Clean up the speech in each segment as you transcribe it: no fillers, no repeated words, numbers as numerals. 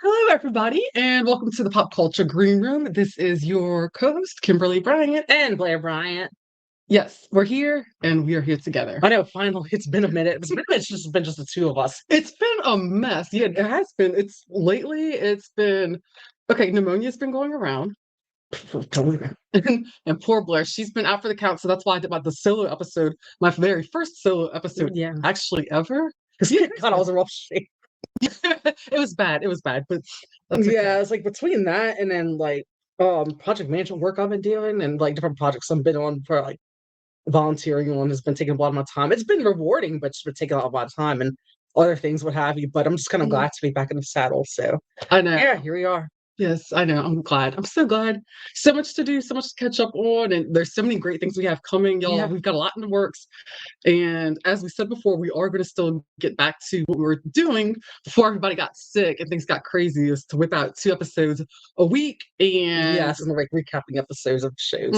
Hello, everybody, and welcome to the Pop Culture Green Room. This is your co-host, Kimberly Bryant. And Blair Bryant. Yes, we're here, and we are here together. I know, finally, it's been a minute. It's just been just the two of us. It's been a mess. Yeah, it has been. It's been okay. Pneumonia's been going around. And poor Blair, she's been out for the count. So that's why I did the solo episode, my very first solo episode, Yeah. actually ever. God, I was in rough shape. It was bad. It was bad, but that's Yeah, okay. it's like between that and then project management work I've been doing and like different projects I've been on for like volunteering on has been taking a lot of my time. It's been rewarding, but it's been taking a lot of my time and other things, what have you. But I'm just kind of glad to be back in the saddle. So I know. yeah, here we are. Yes, I know. I'm glad. I'm so glad. So much to do, so much to catch up on, and there's so many great things we have coming, y'all. Yeah. We've got a lot in the works. And as we said before, we are going to still get back to what we were doing before everybody got sick and things got crazy, is to whip out 2 episodes a week. And Yes, and like recapping episodes of shows.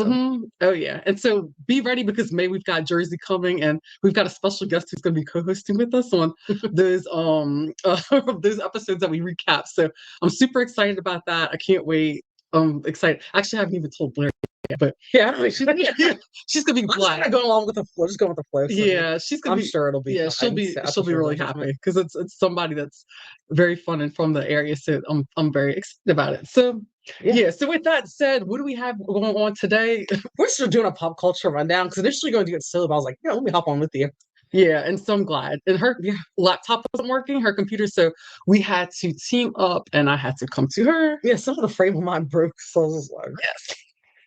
Oh yeah. And so be ready because May we've got Jersey coming and we've got a special guest who's going to be co-hosting with us on those those episodes that we recap. So I'm super excited about that. I can't wait. I'm excited. Actually, I haven't even told Blair yet, but Yeah, she's gonna be I'm just glad. kind of going along with the flow, just going with the flow. So Yeah, she's gonna I'm be. sure it'll be Yeah, fine. she'll be really happy because it's somebody that's very fun and from the area. So I'm very excited about it. So yeah. So with that said, what do we have going on today? We're still doing a pop culture rundown because initially going to do it solo, but I was like, yeah, let me hop on with you. Yeah, and so I'm glad. And her laptop wasn't working, her computer, so we had to team up, and I had to come to her. Yeah, some of the frame of mine broke, so I was like, yes.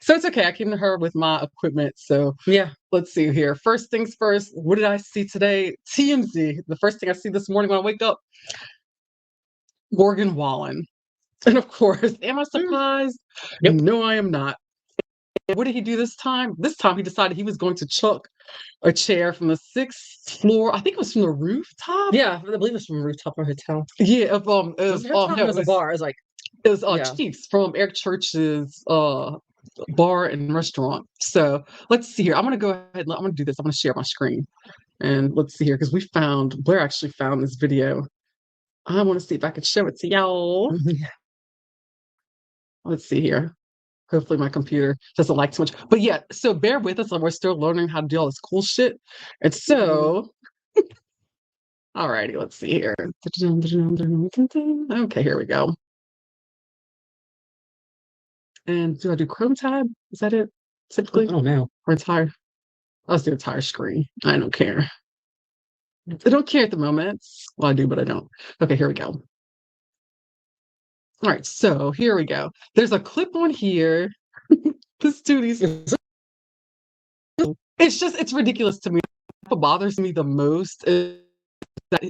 So it's okay. I came to her with my equipment. So yeah. Let's see here. First things first, what did I see today? TMZ. The first thing I see this morning when I wake up, Morgan Wallen. And of course, am I surprised? Yep. No, I am not. What did he do this time? This time he decided he was going to chuck a chair from the 6th floor. I think it was from the rooftop. Yeah, I believe it's from rooftop of a hotel. Yeah, no, it was a bar. It was like it was Chiefs from Eric Church's bar and restaurant. So let's see here. I'm gonna go ahead. I'm gonna do this. I'm gonna share my screen, and let's see here because Blair actually found this video. I want to see if I can show it to y'all. Let's see here. Hopefully my computer doesn't like too much. But yeah, so bear with us. We're still learning how to do all this cool shit. And so, alrighty, let's see here. Okay, here we go. And do I do Chrome tab? Is that it? Typically? I don't know. Or entire? Let's do entire screen. I don't care. I don't care at the moment. Well, I do, but I don't. Okay, here we go. All right, so here we go. There's a clip on here. This dude, it's ridiculous to me. What bothers me the most is that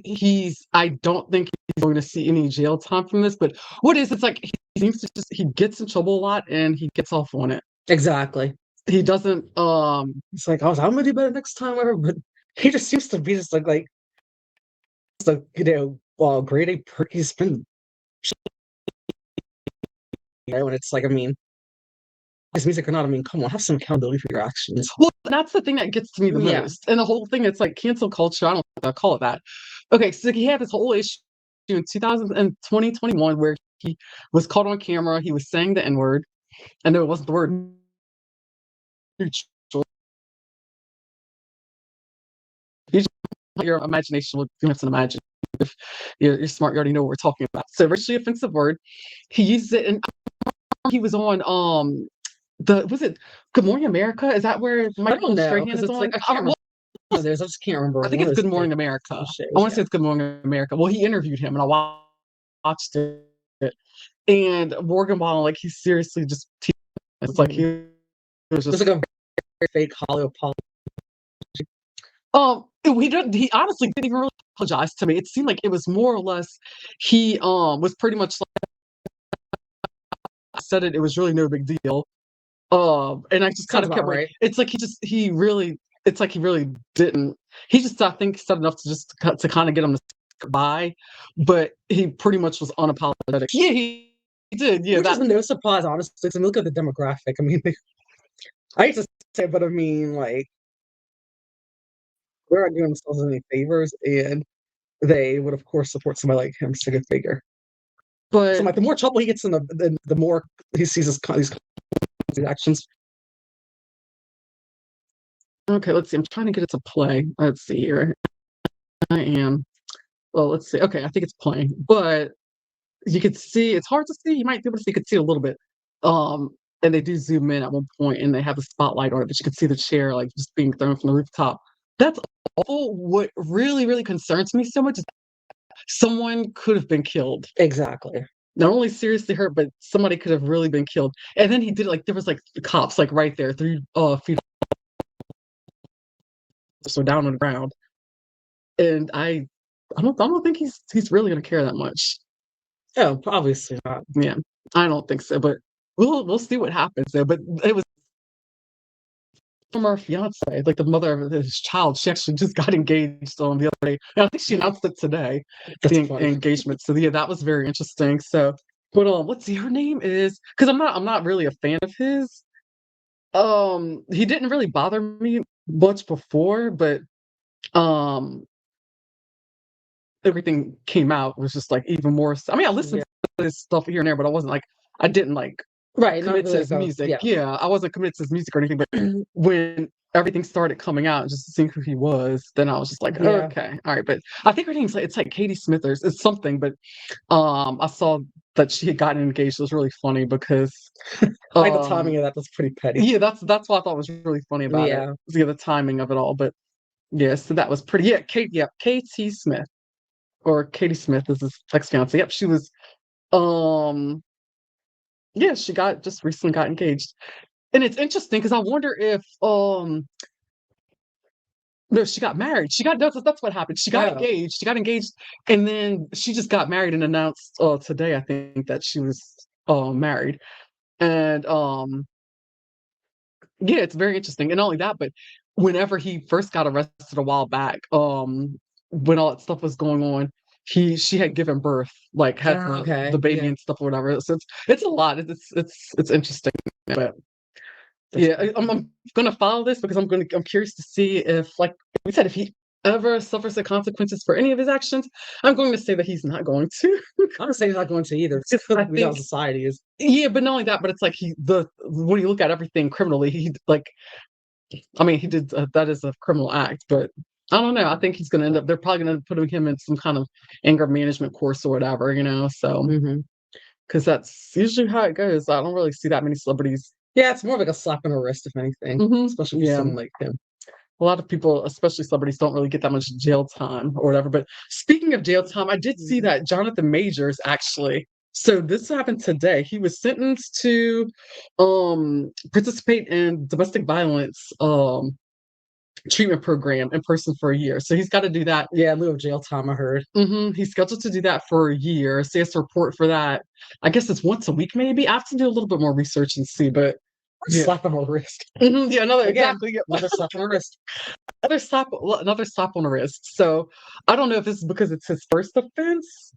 I don't think he's going to see any jail time from this, but it's like he seems to he gets in trouble a lot and he gets off on it. Exactly. He doesn't it's like I'm gonna do better next time ever, but he just seems to be just like grade A he's been when it's like, I mean, his music or not, I mean, come on, have some accountability for your actions. Well, that's the thing that gets to me the most. And the whole thing, it's like cancel culture. I don't know if I'll call it that. Okay, so he had this whole issue in 2021 where he was caught on camera. He was saying the N-word. I know it wasn't the word neutral. Your imagination will have to imagine. If you're smart, you already know what we're talking about. So racially offensive word. He used it, and he was on was it Good Morning America? Is that where Michael Strahan is on? Like, I can't remember. I just can't remember. I think it's Good Morning America. I want to say it's Good Morning America. Well, he interviewed him, and I watched it. And Morgan Wallen, like, he seriously just it's like he was just like a very fake hollow apology. He honestly didn't even really apologize to me. It seemed like it was more or less he was pretty much like I said it was really no big deal. And I just kind of kept right. It's like he really didn't. He just, I think, said enough to kind of get him to by, but he pretty much was unapologetic. Yeah, he did. Yeah, that's no surprise, honestly. So look at the demographic. I mean, I hate to say, but I mean, like, we're not doing themselves any favors, and they would, of course, support somebody like him. So go figure. But so like the more trouble he gets in, the more he sees these actions. okay, let's see. I'm trying to get it to play. Let's see here. I am. Well, let's see. Okay, I think it's playing, but you could see it's hard to see. You might be able to see. You could see it a little bit. And they do zoom in at one point, and they have the spotlight on it, but you could see the chair like just being thrown from the rooftop. That's awful. What really, really concerns me so much is someone could have been killed. Exactly. Not only seriously hurt, but somebody could have really been killed. And then he did it like there was like the cops like right there, 3 feet so down on the ground. And I don't think he's really gonna care that much. Oh, obviously not. Yeah, I don't think so, but we'll see what happens there. But it was from our fiance, like the mother of his child. She actually just got engaged on the other day. And I think she announced it today, That's the funny. engagement. So yeah, that was very interesting. So, but let's see, her name is because I'm not really a fan of his. He didn't really bother me much before, but um everything came out was just like even more. I mean, I listened to his stuff here and there, but I didn't like Right, commit to his music. Yeah, I wasn't committed to his music or anything. But when everything started coming out, just seeing who he was, then I was just like, okay, all right. But I think her name's like it's like Katie Smithers. It's something, but I saw that she had gotten engaged. It was really funny because like the timing of that was pretty petty. Yeah, that's what I thought was really funny about it. Yeah, the timing of it all. But yeah, so that was pretty. Yeah, Katie Smith. Or Katie Smith is his ex-fiance. Yep, she was yeah, she just recently got engaged. And it's interesting because I wonder if no, she got married. That's what happened. She got engaged. She got engaged and then she just got married and announced today, I think, that she was married. And yeah, it's very interesting. And not only that, but whenever he first got arrested a while back, when all that stuff was going on, she had given birth, like had the baby and stuff or whatever. So it's a lot. It's interesting. But yeah, I'm gonna follow this because I'm curious to see if, like we said, if he ever suffers the consequences for any of his actions. I'm going to say that he's not going to. I'm gonna say he's not going to either. I think how society is. Yeah, but not only that, but it's like when you look at everything criminally, he like, I mean, he did that is a criminal act, but I don't know. I think he's going to end up. They're probably going to putting him in some kind of anger management course or whatever, So, because that's usually how it goes. I don't really see that many celebrities. Yeah, it's more like a slap on the wrist, if anything, especially for someone like him. A lot of people, especially celebrities, don't really get that much jail time or whatever. But speaking of jail time, I did see that Jonathan Majors actually. So this happened today. He was sentenced to participate in domestic violence treatment program in person for a year. So he's got to do that. Yeah, in lieu of jail time, I heard. He's scheduled to do that for a year. So he has to report for that. I guess it's once a week, maybe. I have to do a little bit more research and see, but slap on the wrist. Yeah, exactly. Another slap on the wrist. Another slap on the wrist. So I don't know if this is because it's his first offense.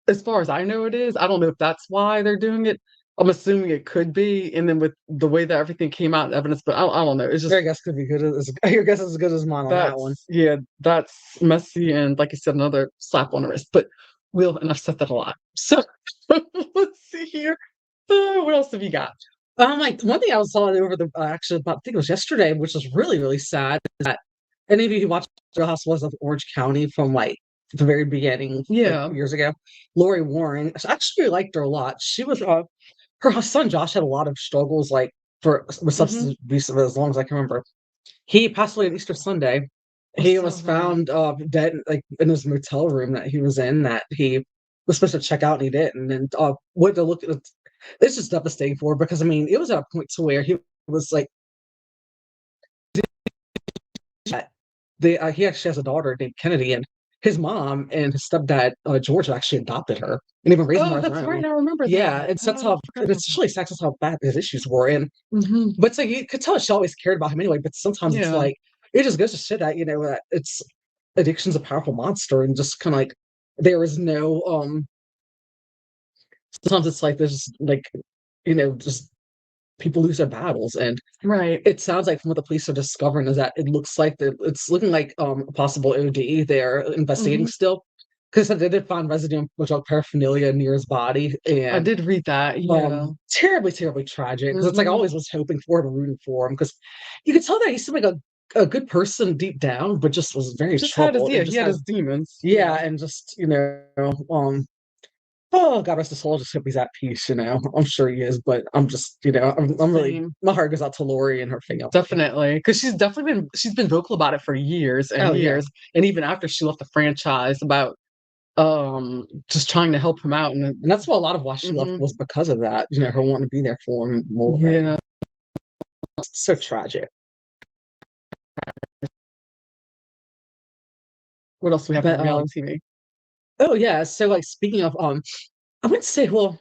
As far as I know, it is. I don't know if that's why they're doing it. I'm assuming it could be, and then with the way that everything came out in evidence, but I don't know. It's just your guess could be good. Your guess is as good as mine on that one. Yeah, that's messy, and like you said, another slap on the wrist. But and I've said that a lot. So let's see here. What else have you got? Like one thing I saw over the actually about I think it was yesterday, which was really really sad, is that any of you who watched Real Housewives of Orange County from like the very beginning, like, years ago, Lauri Warren. I actually liked her a lot. She was her son Josh had a lot of struggles like with substance abuse as long as I can remember. He passed away on Easter Sunday. He was found dead like in his motel room that he was in, that he was supposed to check out and he didn't. And went to look at it. It's just devastating for her because I mean it was at a point to where he was like he actually has a daughter named Kennedy, and his mom and his stepdad George actually adopted her and even raised her. That's right, I remember that. Yeah, it's really sad. That's how bad his issues were, and but so you could tell she always cared about him anyway. But sometimes it's like it just goes to show that that it's addiction's a powerful monster, and just kind of like there is no sometimes it's like there's like just people lose their battles, and it sounds like from what the police are discovering is that it looks like it's looking like a possible OD they're investigating still, because they did find residue of drug paraphernalia near his body, I and did read that. Yeah. terribly, terribly tragic. Because it's like I Mhm. always was hoping for him and rooting for him because you could tell that he seemed like a good person deep down, but just was very Just had his troubled and he just had had his demons. yeah, and just oh, God rest his soul. I just hope he's at peace. I'm sure he is, but I'm just I'm really Same. my heart goes out to Lauri and her family. Definitely, because she's been vocal about it for years and Oh yeah, years, and even after she left the franchise about just trying to help him out, and and that's why a lot of why she left mhm. was because of that. Her wanting to be there for him more. Yeah. So tragic. What else do we have But on reality TV? oh yeah, so like speaking of I would say well,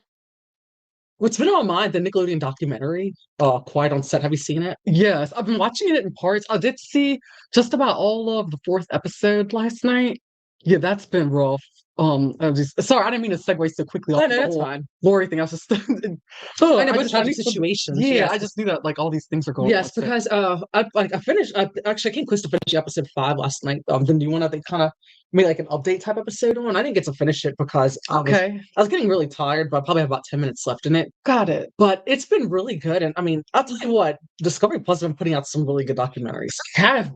what's been on my mind, the Nickelodeon documentary, Quiet on Set. Have you seen it? Yes, I've been watching it in parts. I did see just about all of the fourth episode last night. Yeah, that's been rough. Sorry, I didn't mean to segue so quickly off Oh of no, the that's whole fine. Lori thing. I was just, I know I both just I tragic knew some, situations. yeah, Yes, I just knew that like all these things are going on. yes, So because I finished. Actually, I came close to finishing episode 5 last night. The new one, I think, kind of made like an update type episode on. I didn't get to finish it because okay, I was getting really tired, but I probably have about 10 minutes left in it. got it. But it's been really good, and I mean, I'll tell you what, Discovery Plus has been putting out some really good documentaries.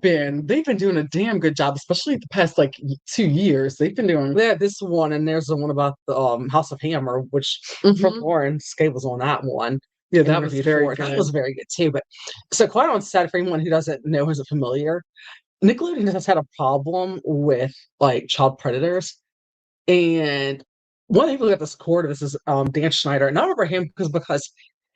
They've been doing a damn good job, especially the past like 2 years. They've been doing. Yeah, this one, and there's the one about the House of Hammer, which from Mhm. Lauren Skate was on that one. Yeah, And that was interviewed very for it. That good. was very good too. But so quite on set for anyone who doesn't know who's familiar, Nickelodeon has had a problem with like child predators. And one of the people who got this core to this is Dan Schneider. And I remember him because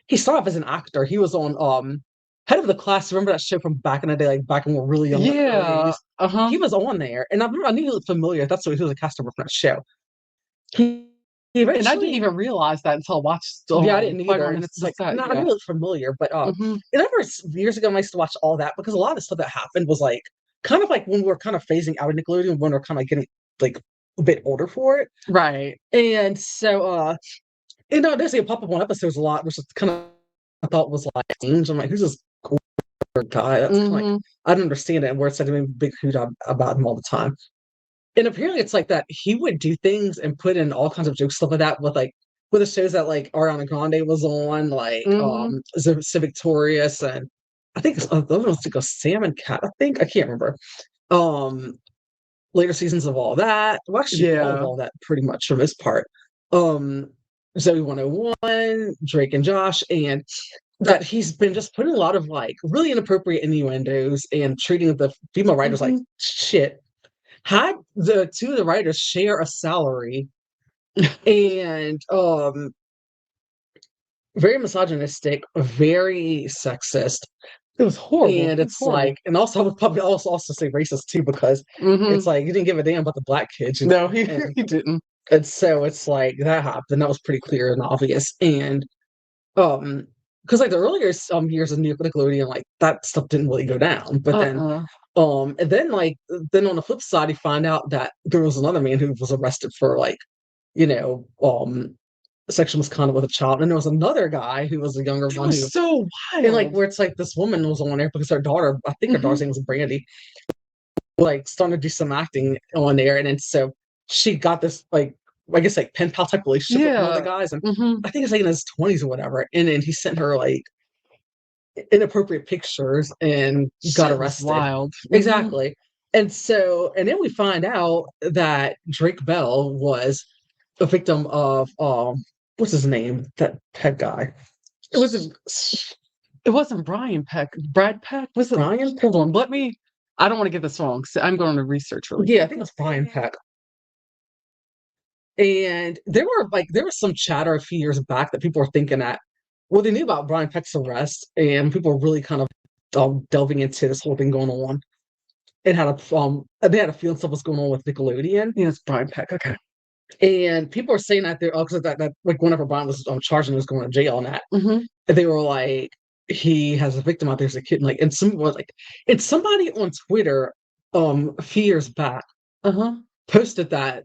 he started off as an actor. He was on Head of the Class. Remember that show from back in the day, like back when we were really young, like early Yeah. 80s? Uh-huh. He was on there. And I knew he looked familiar. That's what he was a cast member from that show. He And I didn't eventually even realize that until I watched yeah, I didn't Quite either. on And it's like, Just That. no, I Yeah. knew it looked familiar, but Hmm. and I remember years ago when I used to watch all that because a lot of the stuff that happened was like kind of like when we were kind of phasing out of Nickelodeon when we are kind of getting like a bit older for it. Right. And so there's a pop up on episodes a lot, which is kind of I thought was like I'm like, who's this cool guy? That's kind of like Hmm. I don't understand it. And where it's like a big hoot about him all the time. And apparently it's like that he would do things and put in all kinds of jokes, stuff like that with the shows that like Ariana Grande was on, like Hmm. So Victorious, and I think the other one's like a Sam and Cat, I think. I can't remember. Um Later seasons of all that. Well, actually Yeah. all that pretty much for this part. Um Zoe 101, Drake and Josh, and that he's been just putting a lot of like really inappropriate innuendos and treating the female writers like Hmm. shit. Had the two of the writers share a salary and very misogynistic, very sexist. It was horrible. And It was it's horrible. like, and also I would probably also say racist too, because Hmm. it's like you didn't give a damn about the black kids, No, he and he didn't. and so it's like that happened. That was pretty clear and obvious. And because like the earlier years of Nickelodeon, like that stuff didn't really go down. But then Uh-uh. and then on the flip side, you find out that there was another man who was arrested for like, you know, sexual misconduct with a child. And there was another guy who was a younger It one who was so and like wild. where it's like this woman was on there because her daughter, I think her daughter's Hmm. name was Brandy, like starting to do some acting on there. And then so she got this like I guess like pen pal type relationship with one of the Yeah. guys. And Hmm. I think it's like in his 20s or whatever. And then he sent her like inappropriate pictures and got Shit was arrested. wild. Hmm. Exactly. And then we find out that Drake Bell was a victim of what's his name? That pet guy. It wasn't. It wasn't Brian Peck. Brad Peck was it? Brian? Hold on. Let me. I don't want to get this wrong. So I'm going to research really Yeah, I quick. think it's Brian Peck. And there was some chatter a few years back that people were thinking that well they knew about Brian Peck's arrest and people were really kind of delving into this whole thing going on and they had a feeling stuff was going on with Nickelodeon. Yeah, it's Brian Peck. Okay. And people are saying that they're because that like whenever Brian was charged and was going to jail and that Hmm. they were like he has a victim out there as a kid and like and some was like and somebody on Twitter a few years back Uh-huh. posted that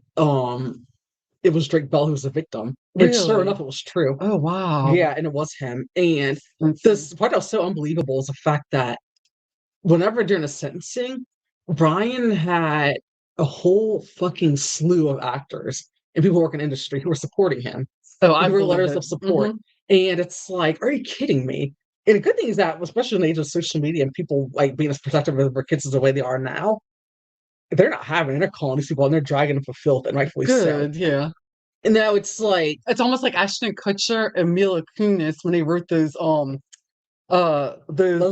it was Drake Bell who was the victim. And sure Really? enough, it was true. Oh wow. Yeah, and it was him. And Insane. this part that was so unbelievable is the fact that whenever during the sentencing, Brian had a whole fucking slew of actors and people working in the industry who were supporting him. So I Who wrote believe letters it. of support. And it's like, are you kidding me? And the good thing is that, especially in the age of social media and people like being as protective of their kids as the way they are now, they're not having it. They're calling these people and they're dragging them for filth, and rightfully so. Good, yeah. And now it's like It's almost like Ashton Kutcher and Mila Kunis when they wrote those those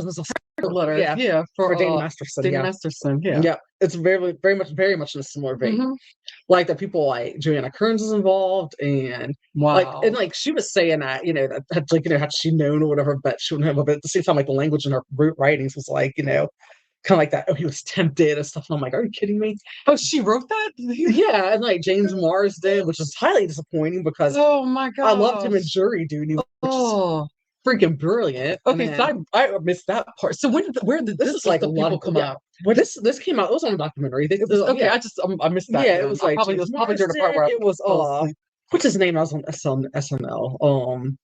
was letters, yeah, for Dana Masterson, Dana yeah. Masterson, yeah. Yeah, it's very much in a similar vein. Mm-hmm. Like that people like Joanna Kearns is involved, and Wow. like she was saying that, that like, had she known or whatever, but she wouldn't have, but at the same time, like the language in her writings was like, kind of like that. Oh, he was tempted and stuff. And I'm like, are you kidding me? Oh, she wrote that? Yeah, and like James Marsden, which is highly disappointing because Oh my I loved him in gosh. Jury Duty, which is Oh, freaking brilliant. okay. And So then I missed that part. So where did this this is like a stuff lot people of come yeah. out? Well, this came out. It was on a documentary. It was okay. Yeah, I missed that. yeah. It Then. was like It James was probably during the part Marsden. where I It was fell asleep. what's his name? I was on SNL.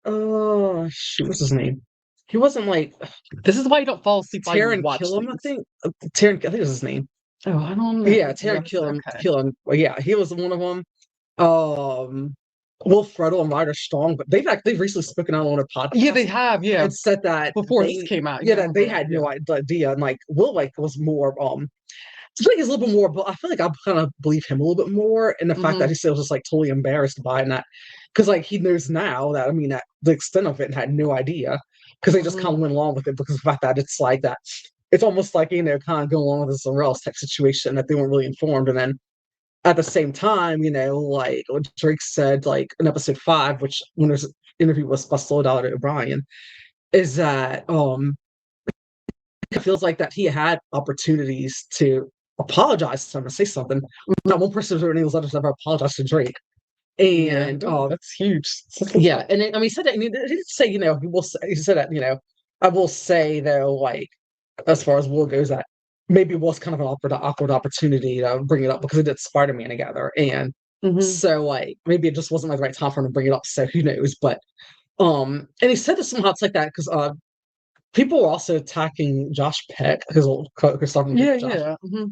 Oh shoot, what's his name? He wasn't like This is why you don't fall asleep while you Taron watch Killam, I things. think. Taron, I think it was his name. Oh, I don't know. Yeah, Taron Yes, Killam. okay. Killam. Well, yeah, he was one of them. Will Friedle and Ryder Strong, but they've recently spoken out on a podcast. Yeah, they have. Yeah, and said that before this came out. yeah, I that they remember had that, no idea, and like Will like was more I feel like he's a little bit more, but I feel like I kind of believe him a little bit more in the fact that he still was just like totally embarrassed by it, and that because like he knows now that, I mean, that the extent of it and had no idea because they just kind of went along with it because of the fact that it's like that. It's almost like, kind of go along with this Sorrells type situation that they weren't really informed, and then at the same time, like what Drake said, like in episode 5, which when there's an interview with Bustle O'Brien, is that it feels like that he had opportunities to apologize to him and say something. Not one person who's those letters ever apologized to Drake. And that's huge. Yeah, and then, I mean, he said that, and he did say, he said that, I will say though, like as far as Will goes, that maybe it was kind of an awkward opportunity to bring it up because they did Spider-Man together, and so like maybe it just wasn't like the right time for him to bring it up. So who knows? But and he said that somehow it's like that because people were also attacking Josh Peck, his old co-host,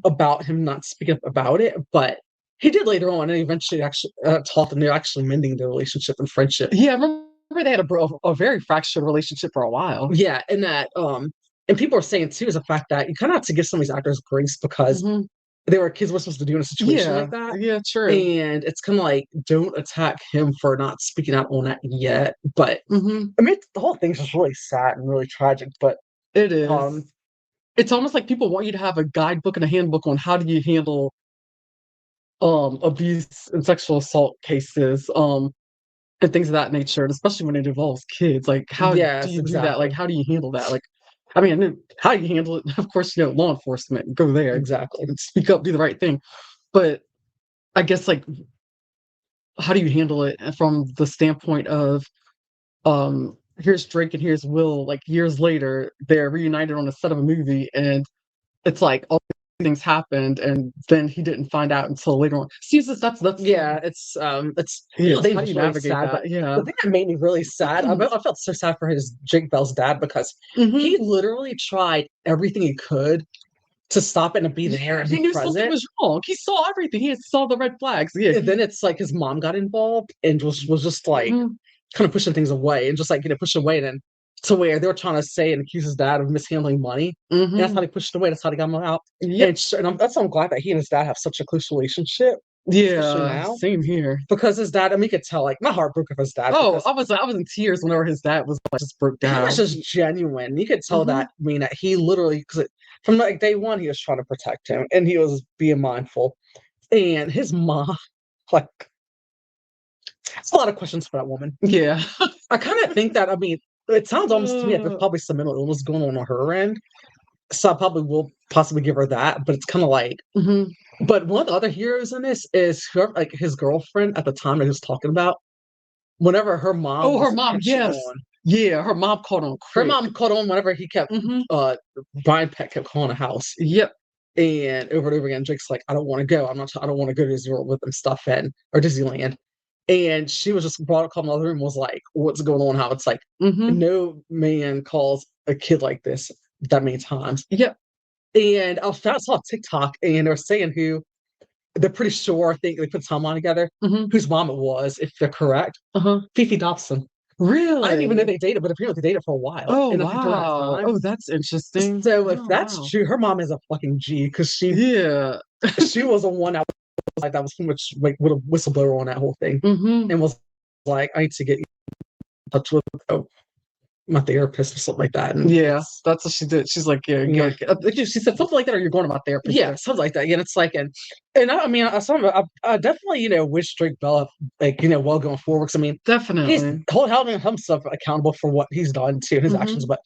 about him not speaking up about it, but he did later on, and eventually actually taught them they're actually mending their relationship and friendship. Yeah, I remember they had a very fractured relationship for a while. Yeah, and that and people are saying too is the fact that you kind of have to give some of these actors grace because they were kids were supposed to do in a situation like that. Yeah, true. And it's kind of like, don't attack him for not speaking out on that yet. But I mean, the whole thing's just really sad and really tragic. But it is. It's almost like people want you to have a guidebook and a handbook on how do you handle abuse and sexual assault cases, and things of that nature, and especially when it involves kids. Like, how do you do that? Like, how do you handle that? Like, I mean, how do you handle it? Of course, law enforcement, go there. Exactly. And speak up, do the right thing. But I guess, like, how do you handle it from the standpoint of, here's Drake and here's Will, like, years later, they're reunited on the set of a movie, and it's like, all things happened, and then he didn't find out until later on. See, that's yeah, it's how do you navigate sad, that? The thing that made me really sad, I felt so sad for Jake Bell's dad because he literally tried everything he could to stop it and be there and he knew present. Something was wrong. He saw everything. He saw the red flags. Yeah. And then it's like his mom got involved and was just like kind of pushing things away and just like push away, and then to where they were trying to say and accuse his dad of mishandling money. And that's how they pushed it away. That's how they got him out. Yeah. And that's why I'm glad that he and his dad have such a close relationship. Yeah, same here. Because his dad, I mean, you could tell, like, my heart broke of his dad. Oh, I was in tears whenever his dad was like, just broke down. He was just genuine. You could tell that. I mean, that he literally, because from like day one, he was trying to protect him, and he was being mindful. And his mom, like, it's a lot of questions for that woman. Yeah, I kind of think that. I mean, it sounds almost to me like there's probably some mental illness going on her end. So I probably will possibly give her that, but it's kind of like. But one of the other heroes in this is whoever, like his girlfriend at the time that he was talking about. Whenever her mom, her mom, yes, yeah, her mom caught on. Her mom caught on whenever he kept, Brian Peck kept calling a house. Yep, and over and over again, Drake's like, I don't want to go. I don't want to go to Disney World with them stuff or Disneyland. And she was just brought up in the other room, was like, what's going on? How it's like, no man calls a kid like this that many times. Yep. And I saw TikTok, and they're saying who they're pretty sure. I think they put some on together. Whose mom it was, if they're correct. Fifi Dobson. I didn't even know Really? they dated, but apparently they dated for a while. Oh, And I think during that wow. time. Oh, that's interesting. So if Oh, that's wow. true, her mom is a fucking G, because Yeah. she was the one that was like, that was pretty much like with a whistleblower on that whole thing, Mm-hmm. and was like, I need to get in touch with my therapist or something like that. And Yeah, that's what she did. She's like, yeah, yeah, I think she said something like that, or you're going to my therapist. yeah, something like that. Yeah, and it's like, and I mean, I definitely wish Drake Bell, like, well going forward. 'Cause, I mean, he's Definitely. holding himself accountable for what he's done to his actions, Mm-hmm. but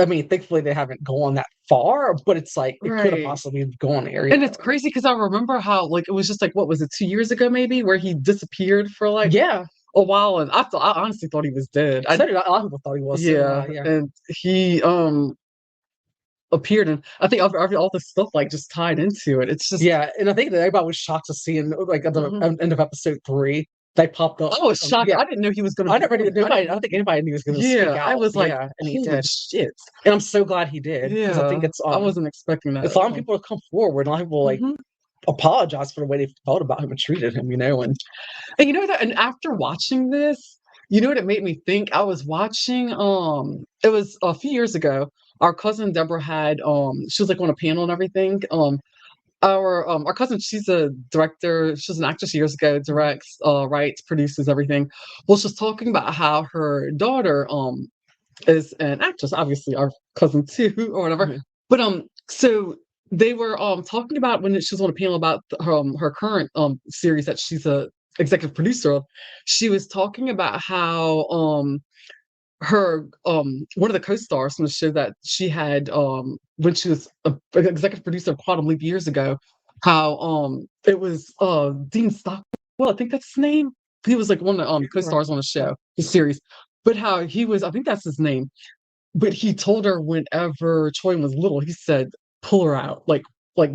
I mean, thankfully they haven't gone that far. But it's like it could have Right. possibly gone there. And it's crazy because I remember how, like, it was just like, what was it, 2 years ago maybe, where he disappeared for like Yeah, a while, and I honestly thought he was dead. so did a lot of people thought he was. So Yeah, yeah. and he appeared, and I think all this stuff like just tied into it. It's just Yeah, and I think that everybody was shocked to see in like at the Mhm. end of episode 3, they popped up. I was shocked. Yeah, I didn't know he was gonna I be never on knew. it. Nobody, I don't think anybody knew he was going to speak Yeah, I out. was like, Yeah, and he holy did, shit. and I'm so glad he did, because I think Yeah, I wasn't expecting that it's at allowing all. people to come forward, and a lot of people like Mhm. apologize for the way they felt about him and treated him. And you know that, and after watching this, you know what it made me think? I was watching, it was a few years ago. Our cousin Deborah had, she was like on a panel and everything. Our cousin, she's a director, she was an actress years ago, directs, writes, produces everything. Well, she was talking about how her daughter, is an actress, obviously our cousin too, or whatever. Mhm. But so they were talking about when she was on a panel about her current series that she's a executive producer of. She was talking about how her one of the co-stars from the show that she had when she was an executive producer of Quantum Leap years ago, how it was Dean Stockwell, I think that's his name. He was like one of the Right. co-stars on the show, the series. But how he was, I think that's his name, but he told her whenever Choi was little, he said, "Pull her out, like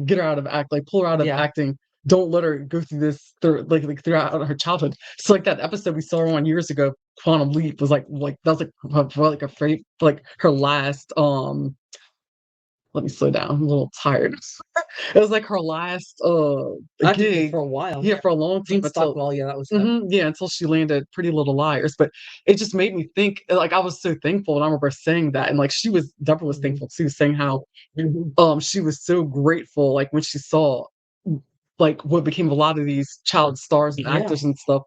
get her out of act, like pull her out of Yeah, acting. Don't let her go through this like throughout her childhood." So like that episode we saw her on years ago, Quantum Leap, was like that was like her like her last let me slow down. I'm a little tired. It was like her last I think gig. for a while. Yeah, for a long time Dean until Stockwell, yeah, that was yeah, until she landed Pretty Little Liars. But it just made me think, like I was so thankful, and I remember saying that, and like Deborah was Mhm. thankful too, saying how Mhm. she was so grateful, like when she saw like what became a lot of these child stars and Yeah, actors and stuff,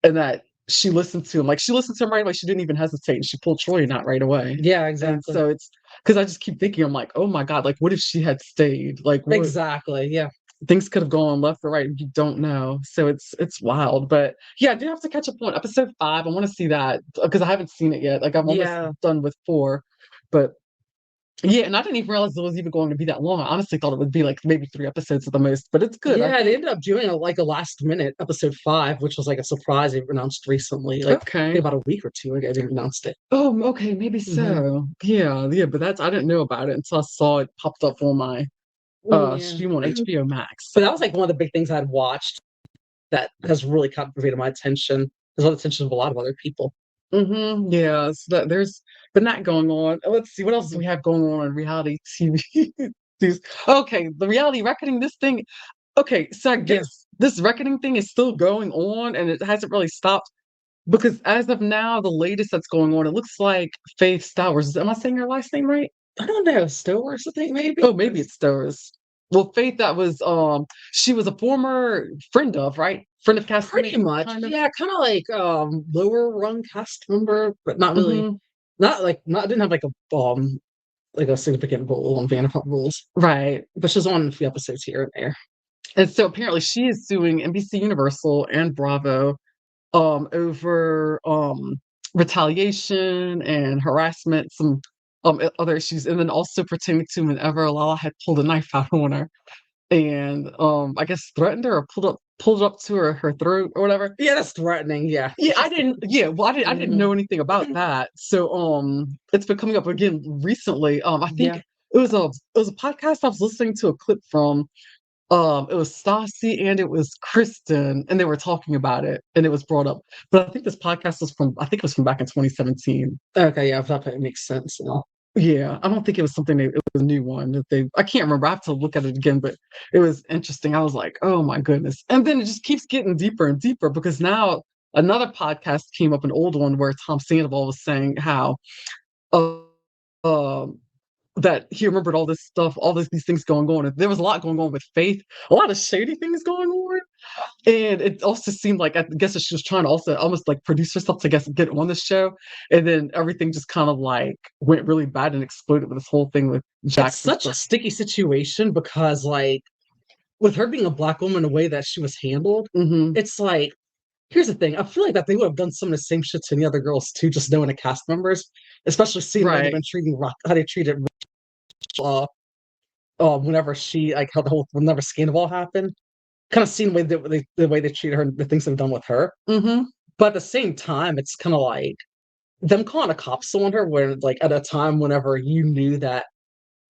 and that she listened to him. Like she listened to him right away. She didn't even hesitate, and she pulled Troy out right away. yeah, And exactly, so it's because I just keep thinking, I'm like, oh my God, like what if she had stayed? Like what exactly. Yeah, things could have gone left or right, you don't know. So it's wild. But yeah, I do have to catch up on episode 5. I want to see that because I haven't seen it yet. Like I'm almost yeah. done with 4. But yeah, and I didn't even realize it was even going to be that long. I honestly thought it would be like maybe 3 episodes at the most, but it's good. I Yeah, they think ended up doing like a last minute episode 5, which was like a surprise they announced recently, like okay. about a week or 2 ago. They announced it. Oh, okay, maybe Hmm. so. Yeah, yeah, but that's I didn't know about it until I saw it popped up on my Yeah, stream on HBO Max. but that was like one of the big things I'd watched that has really captivated my attention, as well as the attention of a lot of other people. Yeah, so there's been that going on. Let's see what else do Mhm. we have going on in reality TV. Okay, the reality reckoning, this thing. Okay, so I Yeah, guess this reckoning thing is still going on and it hasn't really stopped because as of now, the latest that's going on, it looks like Faith Stowers. Am I saying her last name right? I don't know, Stowers, I think maybe. Oh, maybe it's Stowers. Well, Faith, that was she was a former friend of, right? Friend of Pretty castmate, much, kind of. yeah, kind of like lower rung cast member, but not really. Hmm. Not didn't have like a significant role on Vanderpump Rules, Right. but she's on a few episodes here and there. And so apparently she is suing NBC Universal and Bravo over retaliation and harassment, some other issues, and then also pertaining to whenever Lala had pulled a knife out on her and I guess threatened her or pulled it up to her throat or whatever. Yeah, that's threatening. Yeah, Yeah, I didn't. Yeah, well, I didn't Mhm. know anything about that. So, it's been coming up again recently. I think Yeah, it was a podcast I was listening to a clip from. It was Stassi and it was Kristen, and they were talking about it, and it was brought up. But I think this podcast was from, I think it was from back in 2017. okay, yeah, that makes sense now. Yeah, I don't think it was something it was a new one that they I can't remember. I have to look at it again, but it was interesting. I was like, "Oh my goodness." And then it just keeps getting deeper and deeper because now another podcast came up, an old one where Tom Sandoval was saying how uh, um that he remembered all this stuff, all these things going on. And there was a lot going on with Faith, a lot of shady things going on. And it also seemed like I guess that she was trying to also almost like produce herself to get on the show. And then everything just kind of like went really bad and exploded with this whole thing with It's Jackson such a stuff. sticky situation because, like, with her being a black woman, the way that she was handled, Hmm. it's like, here's the thing. I feel like that they would have done some of the same shit to the other girls too, just knowing the cast members, especially seeing how they've Right. been treating Rock, how they treated uh, whenever she like how the whole whenever Scandal happened, kind of seeing the way they treated her, the things they've done with her. Hmm. But at the same time, it's kind of like them calling the cops on her, where like at a time whenever you knew that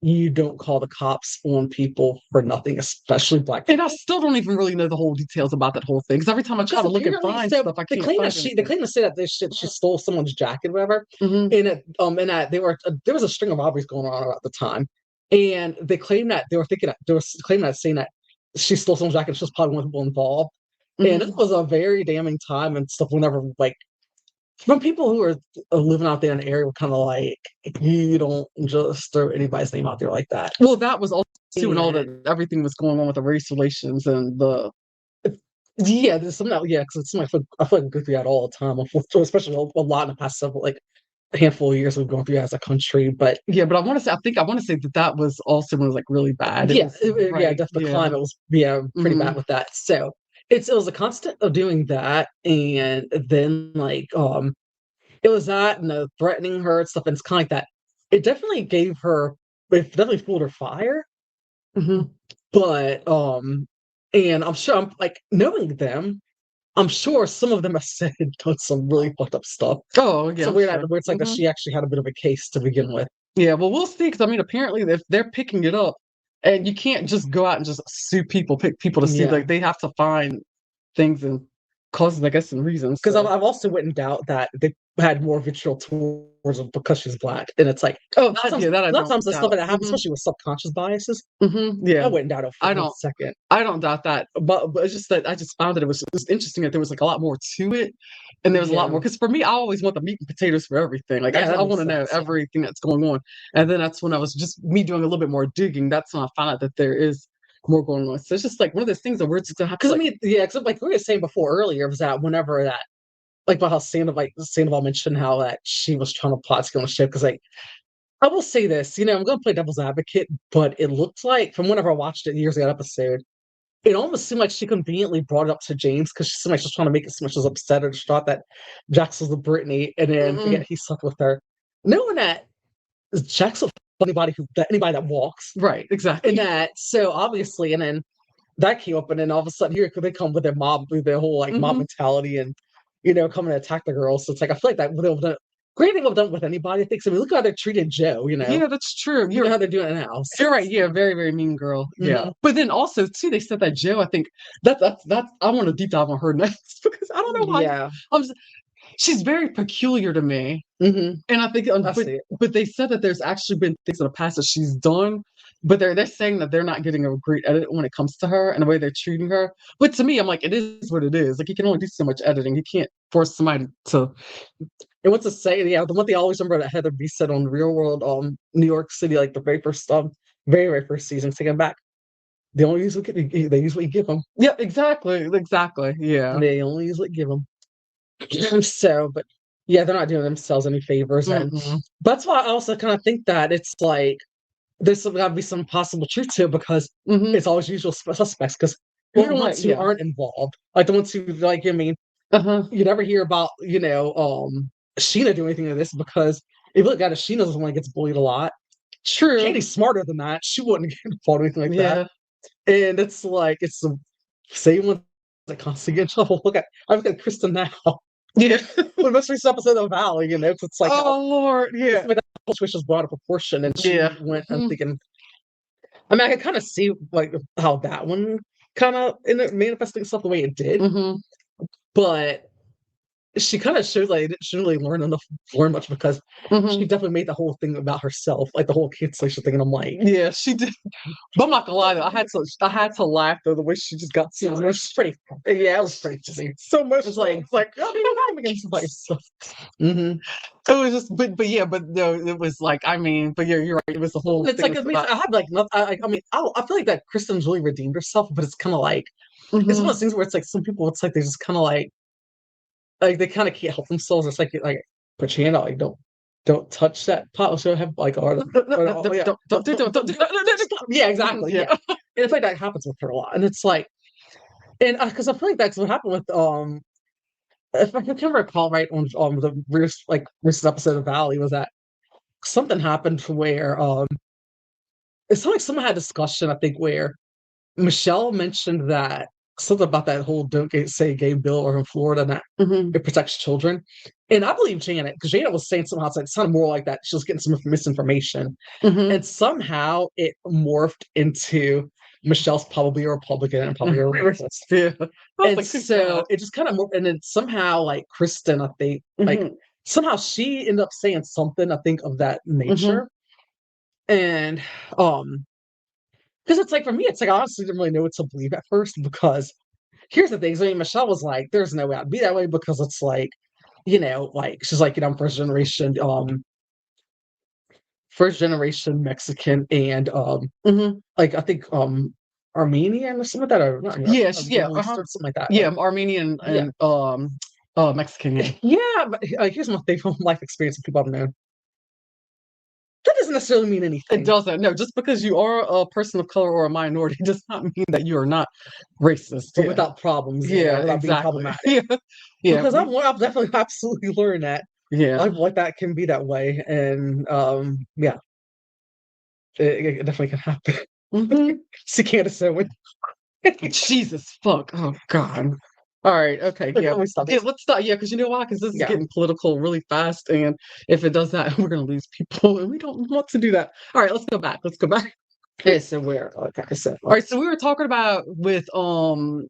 you don't call the cops on people for nothing, especially black And I people. still don't even really know the whole details about that whole thing. Because every time I try Because to look and apparently, find so stuff, I can't find they anything. claim to say that this shit she stole someone's jacket, whatever, Hmm. and that they were there was a string of robberies going on at the time, and they claim that they were thinking that they were claiming that saying that she stole someone's jacket, she was probably one of the people involved, and it Hmm. was a very damning time and stuff. Whenever like from people who are living out there in the area, were kind of like you don't just throw anybody's name out there like that, Well, that was also too, and all and that everything was going on with the race relations and the yeah, there's some that yeah, because it's something I feel like we go through that all the time, especially a lot in the past several like a handful of years we've gone through as a country. But yeah. But I want to say, I think I want to say that that was also when it was like really bad. It yeah, was yeah, right. the Yeah. climate was yeah pretty Hmm. bad with that. So it was a constant of doing that, and then like it was that and the threatening her and stuff, and it's kind of like that. It definitely gave her, it definitely fueled her fire, Hmm. but and I'm sure I'm like knowing them. I'm sure some of them have said done some really fucked up stuff. Oh yeah, So I'm weird sure. where it's like that Hmm. she actually had a bit of a case to begin with. Yeah. Well, we'll see. Because I mean, apparently, if they're picking it up, and you can't just go out and just sue people, pick people to sue. Yeah. Like they have to find things and causes, I guess, and reasons. Because So. I've also wouldn't doubt that they had more vitriol towards her because she's black. And it's like, Oh, that yeah, that I don't sometimes the stuff doubt. that happens, especially with subconscious biases, I Yeah, wouldn't doubt it for I one don't. second. I don't doubt that, but it's just that I just found that it was interesting that there was like a lot more to it, and there was a lot Yeah. more. Because for me, I always want the meat and potatoes for everything. Like Yeah, that I makes want to know sense. Yeah. everything that's going on, and then that's when I was just me doing a little bit more digging. That's when I found out that there is more going on. So it's just like one of those things that we're just gonna have to Because I like. mean, yeah, because like we were saying before earlier, was that whenever that like about how Sandoval mentioned how that she was trying to plot to get on the ship. Because like I will say this, I'm gonna play devil's advocate, but it looked like from whenever I watched it years ago that episode, it almost seemed like she conveniently brought it up to James because she seemed like she was trying to make it seem like she was upset or distraught that Jax was with Brittany, and then Mm-mm. forget he slept with her, knowing that Jax will fuck anybody that walks, Right, and exactly. that so obviously, and then that came up, and then all of a sudden here they come with their mob, with their whole like mob Hmm. mentality, and coming to attack the girls. So it's like I feel like that would have done. Great thing I've done with anybody. I think. So I mean, look how they treated Joe. Yeah, that's true. You know how they're doing it now. So, You're right. Yeah, very, very mean girl. Yeah, mhm. but then also too, they said that Joe. I think that's. I want to deep dive on her next because I don't know why. Yeah. I'm just, she's very peculiar to me, and I think, I see it. but they said that there's actually been things in the past that she's done, but they're saying that they're not getting a great edit when it comes to her and the way they're treating her. But to me, I'm like, it is what it is. Like you can only do so much editing. You can't force somebody to. And what's to say? Yeah, the one thing I always remember that Heather B said on Real World, New York City, like the very very first season, taking back. They only use what they use what you give them. Yeah, exactly, exactly. Yeah. They only use what you give them. So, but yeah, they're not doing themselves any favors, and Mm-mm. that's why I also kind of think that it's like there's got to be some possible truth to it because Hmm. it's always usual suspects because you're Well, the right. ones who Yeah. aren't involved, like the ones who like I mean Uh-huh. you never hear about, Sheena doing anything like this because if you look at it, Sheena's the one that gets bullied a lot. True. Katie's smarter than that. She wouldn't get involved or anything like that. Yeah. And it's like it's the same one that constantly get in trouble. I look at Kristen now. Yeah. The most recent episode of Valley, 'cause it's like how Oh Lord. it's Yeah. like that whole switch was brought a proportion and she Yeah. went and Mhm. thinking I mean I can kind of see like how that one kind of in it manifesting itself the way it did. Mhm. But she kind of shows like she didn't really learn much because she definitely made the whole thing about herself, like the whole cancellation thing, and I'm like, yeah, she did. But I'm not gonna lie though, I had to laugh though the way she just got so it much. was pretty, yeah, it was pretty funny. So much. It's like I'm against somebody. Mm-hmm. It was just, but yeah, but no, it was like, I mean, but yeah, you're right. It was the whole It's thing. like, I mean, I have like nothing. I mean, I feel like that Kristen's really redeemed herself, but it's kind of like it's one of those things where it's like some people, it's like they just kind of like they kind of can't help themselves. It's like put your hand out, like don't touch that pot. So have like don't yeah, exactly, yeah. And it's like that happens with her a lot, and it's like, and because I feel like that's what happened with if I can recall right on the recent episode of Valley was that something happened where it's like someone had a discussion, I think, where Michelle mentioned that something about that whole say gay bill or in Florida and that it protects children. And I believe Janet, because Janet was saying somehow it sounded more like that she was getting some misinformation. And somehow it morphed into Michelle's probably a Republican and probably a racist. Yeah. And so it just kind of morphed, and then somehow like Kristen, I think, like somehow she ended up saying something, I think, of that nature. And because it's like for me, it's like I honestly didn't really know what to believe at first because here's the thing. I mean, Michelle was like, "There's no way I'd be that way," because it's like, like she's like, I'm first generation Mexican, and like I think Armenian or something like that, or yeah, something like that. Yeah, Armenian and Mexican. Yeah, yeah, but here's my thing from life experience of people I've known. That doesn't necessarily mean anything. It doesn't. No, just because you are a person of color or a minority does not mean that you are not racist. But without problems. Yeah, without being exactly. problematic. Yeah. Because I've definitely absolutely learned that. Yeah. Like that can be that way. And yeah. It definitely can happen. See Candace Owen. Jesus fuck. Oh God. All right. Okay. Yeah. Let's stop. Yeah. Let's stop. Yeah. Because you know why? Because this is getting political really fast, and if it does that, we're gonna lose people, and we don't want to do that. All right. Let's go back. Okay. So where? Like I said. All right. So we were talking about Vanderpump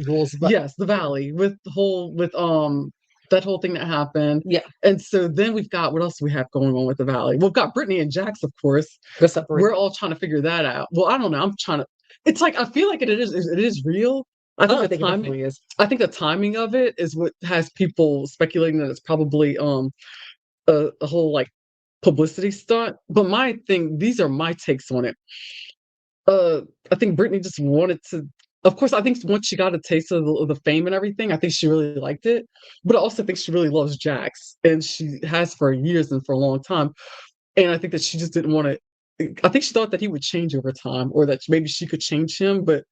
Rules. Yes, the Valley with that whole thing that happened. Yeah. And so then we've got what else we have going on with the Valley? We've got Brittany and Jax, of course. We're all trying to figure that out. Well, I don't know. I'm trying to. It's like I feel like it is real. I think the timing is. I think the timing of it is what has people speculating that it's probably a whole like publicity stunt. But these are my takes on it. I think Brittany just wanted to. Of course, I think once she got a taste of the fame and everything, I think she really liked it. But I also think she really loves Jax, and she has for years and for a long time. And I think that she just didn't want to. I think she thought that he would change over time, or that maybe she could change him. But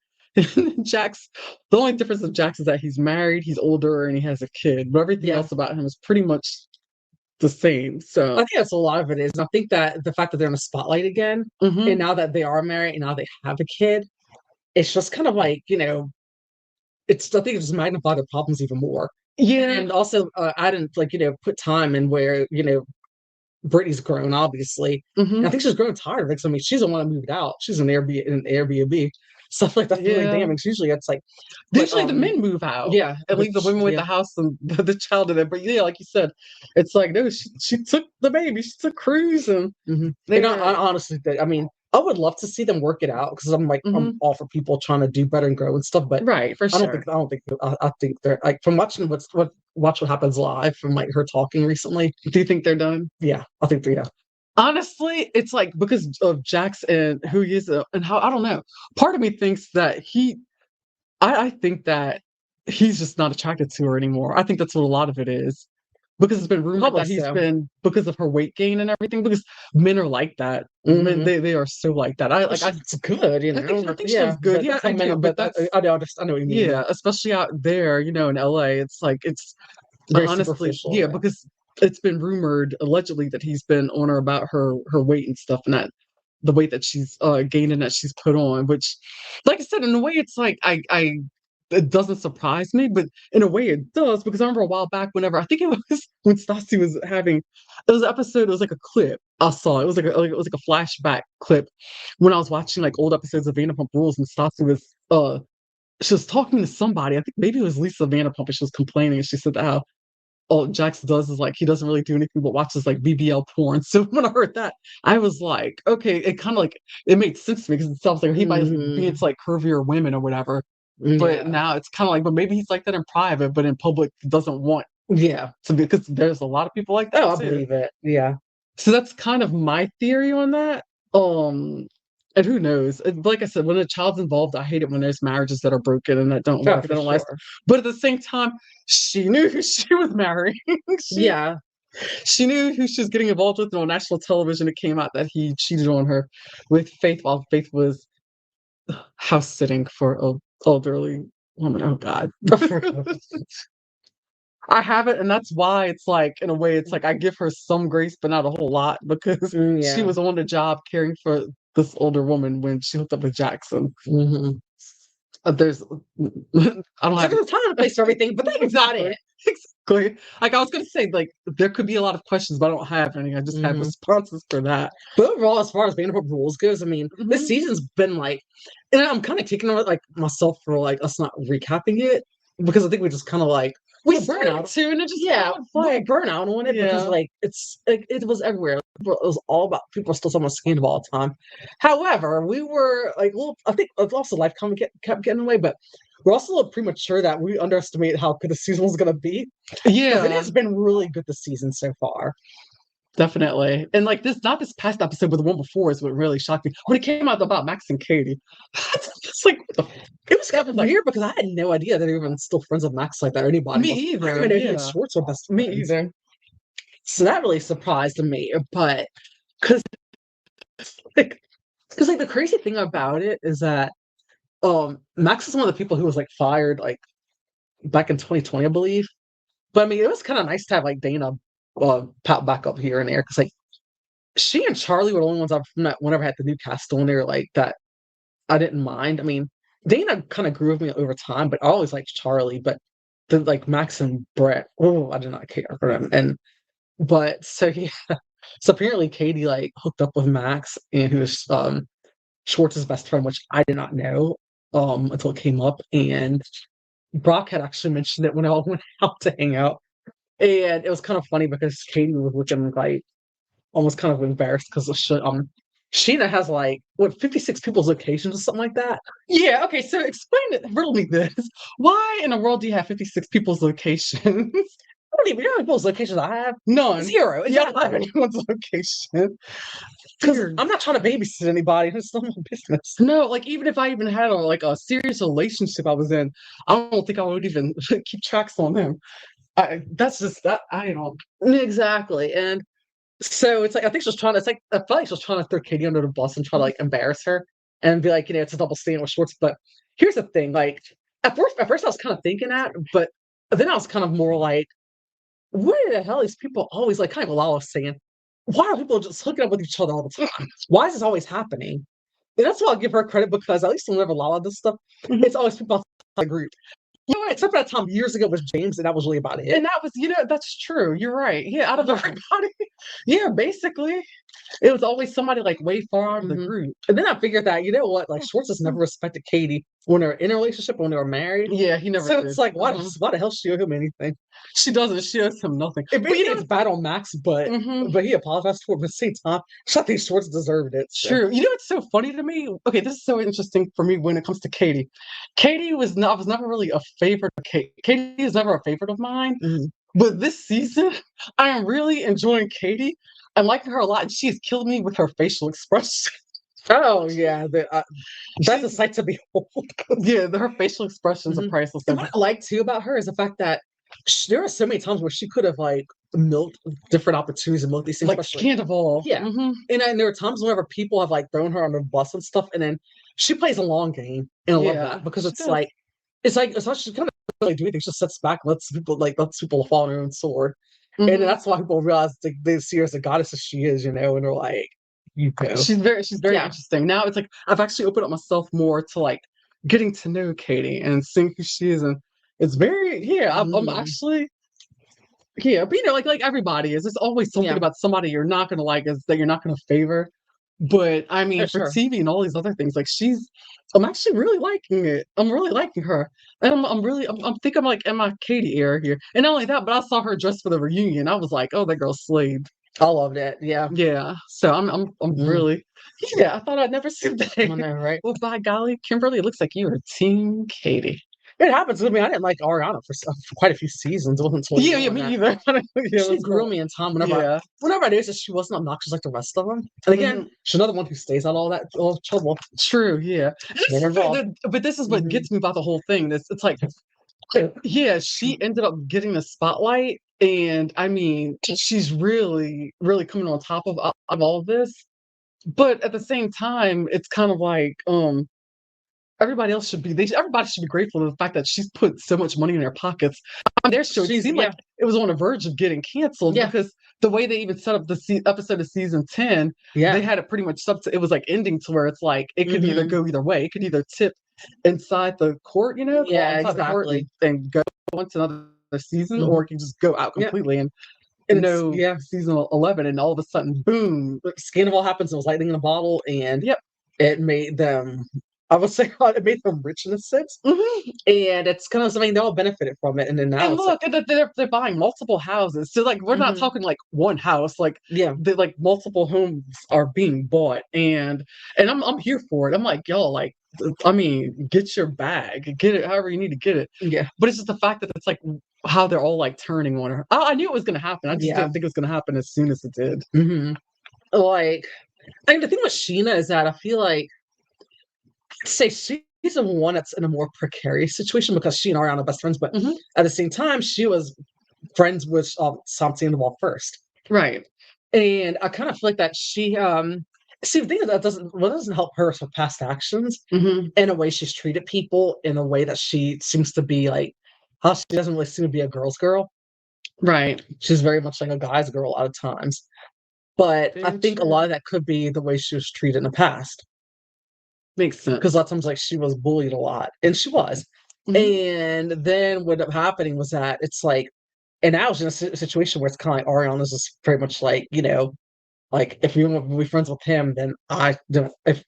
Jax, the only difference of Jax is that he's married, he's older, and he has a kid. But everything else about him is pretty much the same. So I think that's a lot of it is. And I think that the fact that they're in the spotlight again, and now that they are married, and now they have a kid, it's just kind of like, I think it just magnified their problems even more. Yeah. And also, I didn't put time in where, Brittany's grown, obviously. And I think she's grown tired of it. I mean, she doesn't want to move out. She's in Airbnb. Stuff like that's really damning. Usually it's like usually the men move out. Yeah. And leave the women with the house and the child in there. But yeah, like you said, it's like no, she took the baby, she took Cruz and I honestly I mean, I would love to see them work it out because I'm like I'm all for people trying to do better and grow and stuff. But right, for sure. I think they're like from watching watch what happens live from like her talking recently. Do you think they're done? Yeah, I think they're Honestly, it's like because of Jax and who he is and how I don't know. Part of me thinks that I think that he's just not attracted to her anymore. I think that's what a lot of it is. Because it's been rumored that he's been because of her weight gain and everything. Because men are like that. Men, they are so like that. It's good, I think she's good. Yeah, I do. But I know what you mean. Yeah, especially out there, in LA, it's like it's very honestly, yeah, because it's been rumored allegedly that he's been on her about her weight and stuff, and that the weight that she's gained and that she's put on. Which, like I said, in a way, it's like it doesn't surprise me, but in a way it does because I remember a while back whenever I think it was when Stassi was having it was an episode, it was like a clip I saw. It was like a flashback clip when I was watching like old episodes of Vanderpump Rules and Stassi was she was talking to somebody. I think maybe it was Lisa Vanderpump, and she was complaining, and she said that how all Jax does is like he doesn't really do anything but watches like BBL porn. So when I heard that, I was like, okay, it kind of like it made sense to me because it sounds like he might be into like curvier women or whatever. But now it's kind of like, but maybe he's like that in private, but in public doesn't want to be, because there's a lot of people like that. Oh, I too. believe it. Yeah. So that's kind of my theory on that. And who knows? Like I said, when a child's involved, I hate it when there's marriages that are broken and that don't Oh, work, for that don't last. sure. But at the same time, she knew who she was marrying. Yeah. She knew who she was getting involved with. And on national television, it came out that he cheated on her with Faith while Faith was house sitting for an elderly woman. Oh God. I haven't, and that's why it's like, in a way, it's like I give her some grace, but not a whole lot, because she Yeah. was on the job caring for this older woman when she hooked up with Jackson. There's, I don't have There's a time and place for everything, but that was not it. exactly. Like I was gonna say, like there could be a lot of questions, but I don't have any. I just have responses for that. But overall, as far as Vanderpump Rules goes, I mean, this season's been like, and I'm kind of taking it like myself for like us not recapping it, because I think we just kind of like We burn started out to, and it just like burn out on it because like it was everywhere. It was all about people are still talking about scandal all the time. However, we were like, well, I think also life kept getting away, but we're also a little premature that we underestimate how good the season was going to be. Yeah, it has been really good this season so far. Definitely. And like this, not this past episode, but the one before is what really shocked me. When it came out about Max and Katie, it's like, what the it was kind of weird because I had no idea that they were even still friends with Max like that or anybody. Me either. I didn't know Schwartz were best friends. Me either. So that really surprised me. But because like the crazy thing about it is that Max is one of the people who was like fired like back in 2020, I believe. But I mean, it was kind of nice to have like Dana pop back up here and there because like she and Charlie were the only ones I've met whenever I had the new cast on there like that I didn't mind. I mean, Dana kind of grew with me over time, but I always liked Charlie. But then like Max and Brett, oh, I did not care for them. And but so yeah, so apparently Katie like hooked up with Max and who was Schwartz's best friend, which I did not know until it came up. And Brock had actually mentioned it when I all went out to hang out. And it was kind of funny because Katie was looking like almost kind of embarrassed because Sheena has like what 56 people's locations or something like that. Yeah, okay, so explain it, riddle me this. Why in the world do you have 56 people's locations? I don't even know how many people's locations I have. None. Zero. Yeah, I don't have anyone's location. Because I'm not trying to babysit anybody. It's not my business. No, like even if I even had a serious relationship I was in, I don't think I would even keep tracks on them. That's just that I don't exactly. And so it's like I think she was trying to. It's like I felt like she was trying to throw Katie under the bus and try to like embarrass her and be like, it's a double standard with Schwartz. But here's the thing: like at first I was kind of thinking that, but then I was kind of more like, what the hell is people always like? Kind of what I was saying. Why are people just hooking up with each other all the time? Why is this always happening? And that's why I'll give her credit because at least whenever Lala does stuff, it's always people outside the group. You know, except for that time years ago was James, and that was really about it. And that was, that's true. You're right. Yeah, out of everybody. Yeah, basically. It was always somebody like way far out of the group. And then I figured that, you know what, like Schwartz has never respected Katie when they're in a relationship, when they were married. Yeah, he never So did. it's like, why the hell she owe him anything? She doesn't. She owes him nothing. But it's bad on Max, but he apologized for it. But at the same time, I think Schwartz deserved it. So. True. You know what's so funny to me? Okay, this is so interesting for me when it comes to Katie. Katie was never really a favorite of Katie. Katie is never a favorite of mine. But this season, I am really enjoying Katie. I'm liking her a lot, and she has killed me with her facial expression. Oh yeah, that's a sight to behold. Yeah, her facial expressions are priceless. And what I like too about her is the fact that there are so many times where she could have like milked different opportunities and milked these things. Like Scandal. Yeah. And there are times whenever people have like thrown her on the bus and stuff, and then she plays a long game. And I love that because it's not she kind of really do anything. She just sits back, lets people fall on her own sword. And that's why people realize they see her as a goddess as she is, and they're like, She's very interesting. Now it's like I've actually opened up myself more to like getting to know Katie and seeing who she is, and it's very I'm actually but like everybody is. There's always something about somebody you're not gonna like is that you're not gonna favor. But I mean, for sure. TV and all these other things, like I'm actually really liking it. I'm really liking her, and I'm think I'm like in my Katie era here. And not only that, but I saw her dress for the reunion. I was like, oh, that girl slayed. I loved it. Yeah. Yeah. So I'm Mm, really, yeah. I thought I'd never see I that. know, right? Well, by golly, Kimberly, it looks like you are Team Katie. It happens. I mean, I didn't like Ariana for quite a few seasons. It wasn't until Yeah, you yeah, on me that either. Yeah, she let's grew not. me in time. Yeah. Whenever I noticed that she wasn't obnoxious like the rest of them. And again, Mhm. she's another one who stays out all trouble. True. Yeah. Get involved. But this is what Hmm. gets me about the whole thing. It's like, yeah, she ended up getting the spotlight, and I mean, she's really, really coming on top of all of this. But at the same time, it's kind of like, everybody should be grateful for the fact that she's put so much money in their pockets. On their show, it She's seemed like yeah, it was on the verge of getting canceled yeah, because the way they even set up the episode of season 10, they yeah. had it pretty much it was like ending to where it's like it could either Hmm. go either way. It could either tip inside the court, Yeah, inside the court exactly. and go on to another season, Hmm. or it can just go out Yeah. completely and And it's no yeah. season 11, and all of a sudden, boom. Scandal happens. It was lightning in a bottle, and Yep. it made them. I would say it made them rich in a sense, Mhm. and it's kind of something they all benefited from it. And then now And it's like, look, they're buying multiple houses. So like we're not hmm, talking like one house, like yeah, like multiple homes are being bought, and I'm here for it. I'm like, y'all, like, I mean, get your bag, get it however you need to get it. yeah, But it's just the fact that it's like how they're all like turning on her. I knew it was gonna happen. I just yeah. didn't think it was gonna happen as soon as it did. Hmm. Like, I mean, the thing with Sheena is that I feel like I'd say she's the one that's in a more precarious situation because she and Ariana are best friends, but Hmm. at the same time, she was friends with Sandoval first. Right. And I kind of feel like that see the thing is that doesn't help her with her past actions Hmm. in a way she's treated people in a way that she seems to be like how she doesn't really seem to be a girl's girl. Right. She's very much like a guy's girl a lot of times. But I Very think a lot true. of that could be the way she was treated in the past. Makes Because a sense. lot of times like she was bullied a lot. And she was. Hmm. And then what ended up happening was that it's like and now she's in a situation where it's kind of like Ariana's just very much like, like if you want to be friends with him, then I don't if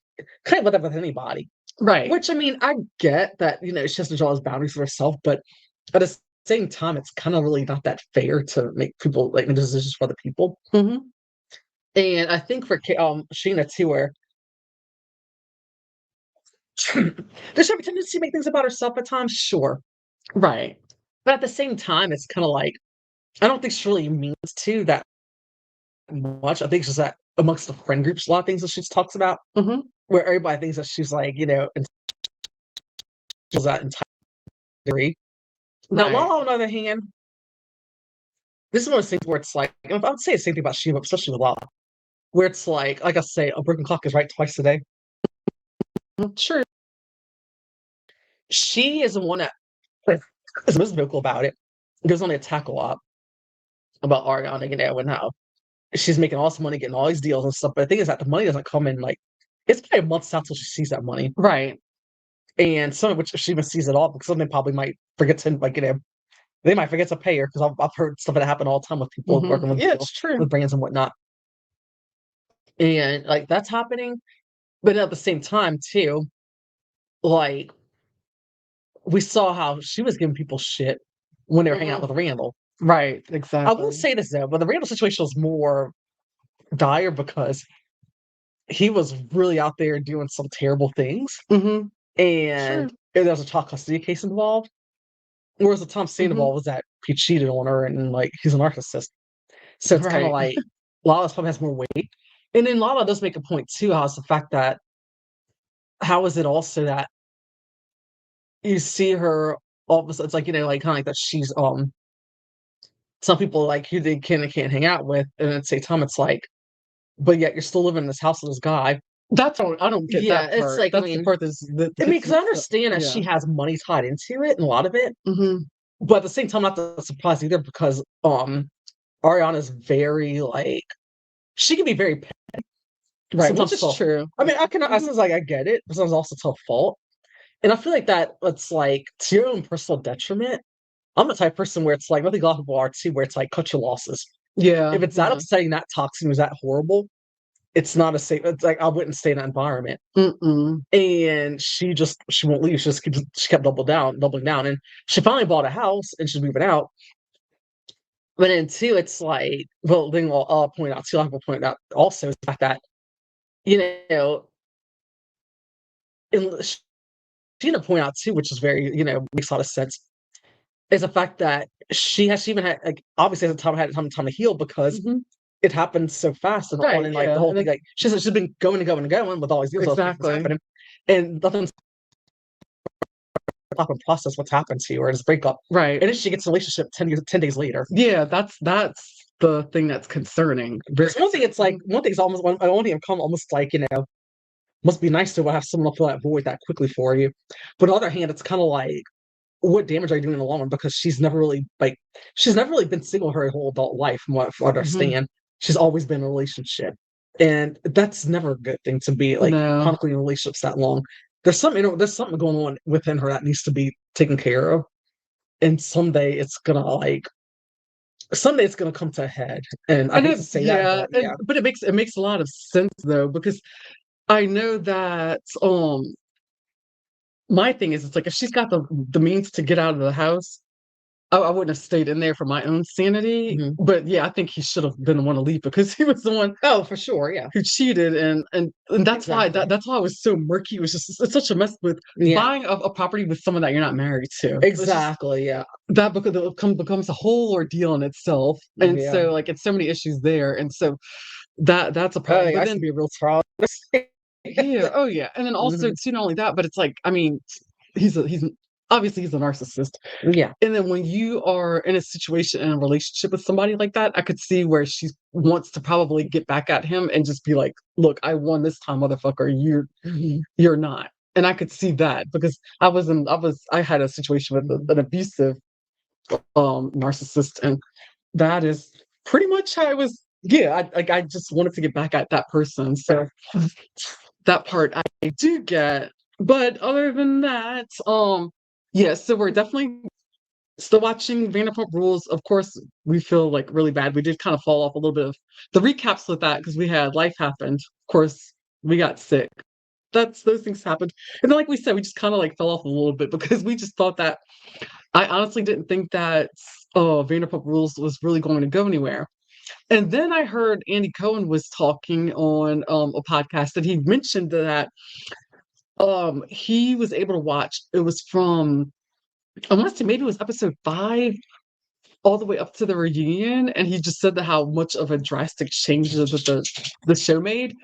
kind of let that with anybody. Right. Which I mean, I get that, she has to draw his boundaries for herself, but at the same time, it's kind of really not that fair to make people like make decisions for other people. Hmm. And I think for Sheena too, where does she have a tendency to make things about herself at times? Sure. Right. But at the same time, it's kind of like I don't think she really means to that much. I think it's just that amongst the friend groups, a lot of things that she talks about, Hmm. where everybody thinks that she's like, and she's that entire degree. Now, Right. Lala, on the other hand, this is one of those things where it's like, I would say the same thing about Shiva, especially with Lala, where it's like I say, a broken clock is right twice a day. Sure. She is the one that is most vocal about it. Goes on the attack a lot about Ariana, and how she's making all this money, getting all these deals and stuff. But the thing is that the money doesn't come in like it's probably months out till she sees that money. Right. And some of which she even sees it all because some of them probably might forget to like they might forget to pay her because I've heard stuff that happen all the time with people working Yeah, with it's true. brands and whatnot. And like that's happening. But at the same time, too, like we saw how she was giving people shit when they were hanging out Hmm. with Randall. Right, I will exactly. say this though, but the Randall situation was more dire because he was really out there doing some terrible things, Hmm. and Sure. there was a child custody case involved. Whereas the Tom Hmm. Sandoval was that he cheated on her and like he's a narcissist. So it's kind of Right. like Lala's probably has more weight. And then Lala does make a point too, how it's the fact that how is it also that you see her all of a sudden it's like, like kind of like that she's some people like who they can and can't hang out with, and at the same time it's like, but yet you're still living in this house with this guy. I don't get Yeah, that it's part. like That's the part that I mean, hits because me. I understand that Yeah. she has money tied into it and a lot of it, Hmm. but at the same time, not that surprised either because Ariana's very like she can be very Right, which sometimes is tough. true. I mean, I Hmm. sometimes like I get it, but sometimes also to a fault. And I feel like that it's like to your own personal detriment. I'm the type of person where it's like I think a lot of people are too, where it's like cut your losses. Yeah, If it's that yeah. upsetting, that toxic, was that horrible, it's not a safe. It's like I wouldn't stay in that environment. And she won't leave. She kept doubling down, and she finally bought a house and she's moving out. But then too, it's like, well, then I'll point out too. I will point out also the fact that you know, and she didn't point out too, which is very makes a lot of sense, is the fact that she even had like obviously at the time had time to heal because it happened so fast and Right, on and like the whole thing like she's been going and going and going with all these deals happening and nothing's up and process what's happened to you or this breakup. Right. And then she gets a relationship 10 days later. Yeah, that's the thing that's concerning. One thing it's like one thing's almost one thing come almost like, must be nice to have someone fill that void that quickly for you. But on the other hand, it's kind of like, what damage are you doing in the long run? Because she's never really been single her whole adult life, from what I understand. She's always been in a relationship. And that's never a good thing to be like chronically in relationships that long. There's something going on within her that needs to be taken care of. And someday it's gonna come to a head. And I hate to say that. But it makes a lot of sense though, because I know that my thing is, it's like if she's got the means to get out of the house, I wouldn't have stayed in there for my own sanity. But yeah, I think he should have been the one to leave because he was the one. Oh, for sure, yeah. Who cheated, and that's why that's why it was so murky. It was just it's such a mess with buying a property with someone that you're not married to. Exactly, that becomes a whole ordeal in itself, and so like it's so many issues there, and so that's a problem. But then be a real trial. And then also too, not only that, but it's like, I mean, he's obviously he's a narcissist. Yeah. And then when you are in a situation in a relationship with somebody like that, I could see where she wants to probably get back at him and just be like, look, I won this time, motherfucker. You're not. And I could see that because I had a situation with an abusive narcissist, and that is pretty much how it was. Yeah, I just wanted to get back at that person. So that part I do get. But other than that, yeah, so we're definitely still watching Vanderpump Rules. Of course, we feel like really bad. We did kind of fall off a little bit of the recaps with that because we had life happened. Of course, we got sick. Those things happened. And then like we said, we just kind of like fell off a little bit because we just thought that I honestly didn't think that Vanderpump Rules was really going to go anywhere. And then I heard Andy Cohen was talking on a podcast, and he mentioned that he was able to watch. It was from, I want to say maybe it was episode 5 all the way up to the reunion, and he just said that how much of a drastic change that the show made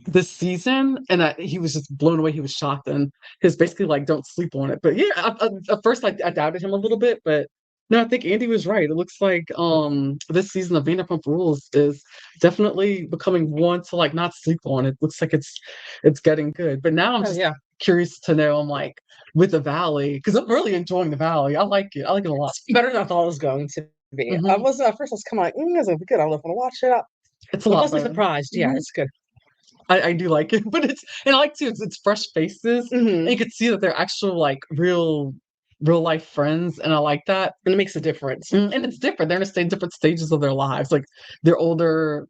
this season, and that he was just blown away. He was shocked, and he was basically like, don't sleep on it. But yeah, at first I doubted him a little bit, but no, I think Andy was right. It looks like this season of Vanderpump Rules is definitely becoming one to like not sleep on. It looks like it's getting good. But now I'm just curious to know. I'm like with the Valley, because I'm really enjoying the Valley. I like it. I like it a lot. It's better than I thought it was going to be. I was at first I was kind of like, this is good. I was going to watch it. It's a lot. I wasn't surprised. Yeah, it's good. I do like it, but I like too. It's fresh faces, and you could see that they're actual like real life friends, and I like that. And it makes a difference. And it's different. They're in different stages of their lives. Like they're older.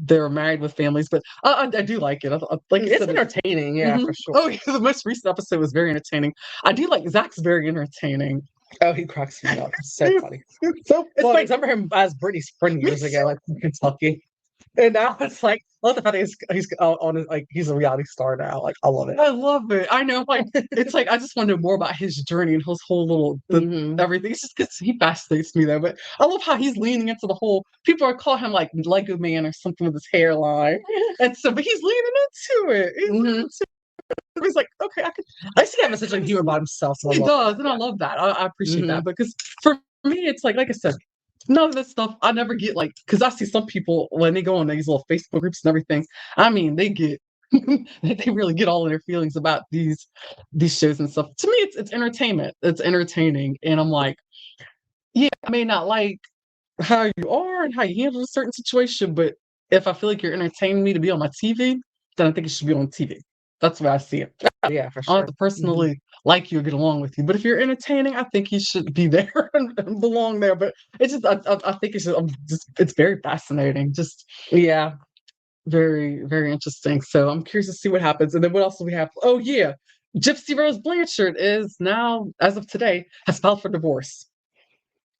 They're married with families, but I do like it. Like it's entertaining, for sure. Oh, yeah, the most recent episode was very entertaining. I do like Zach's very entertaining. Oh, he cracks me up. It's so funny. It's so funny. It's funny. I remember him as Brittany's friend years ago, like in Kentucky. And now it's like, I love the fact that he's on his, like he's a reality star now. Like I love it. I love it. I know. Like it's like I just want to know more about his journey and his whole little everything. It's just because he fascinates me though. But I love how he's leaning into the whole. People are calling him like Lego Man or something with his hairline, and so but he's leaning into it. He's like, okay, I see him as such a humor about himself. So he does, and I love that. I appreciate that because for me, it's like I said. None of this stuff I never get like because I see some people when they go on these little Facebook groups and everything. I mean, they get they really get all of their feelings about these shows and stuff. To me, it's entertainment. It's entertaining, and I'm like, yeah, I may not like how you are and how you handle a certain situation, but if I feel like you're entertaining me to be on my TV, then I think it should be on TV. That's the way I see it. Yeah, for I don't have sure. to personally like you or get along with you, but if you're entertaining, I think you should be there and belong there. But it's just, I think it's just, it's very fascinating. Just Yeah. very, very interesting. So I'm curious to see what happens. And then what else do we have? Oh yeah, Gypsy Rose Blanchard is now, as of today, has filed for divorce.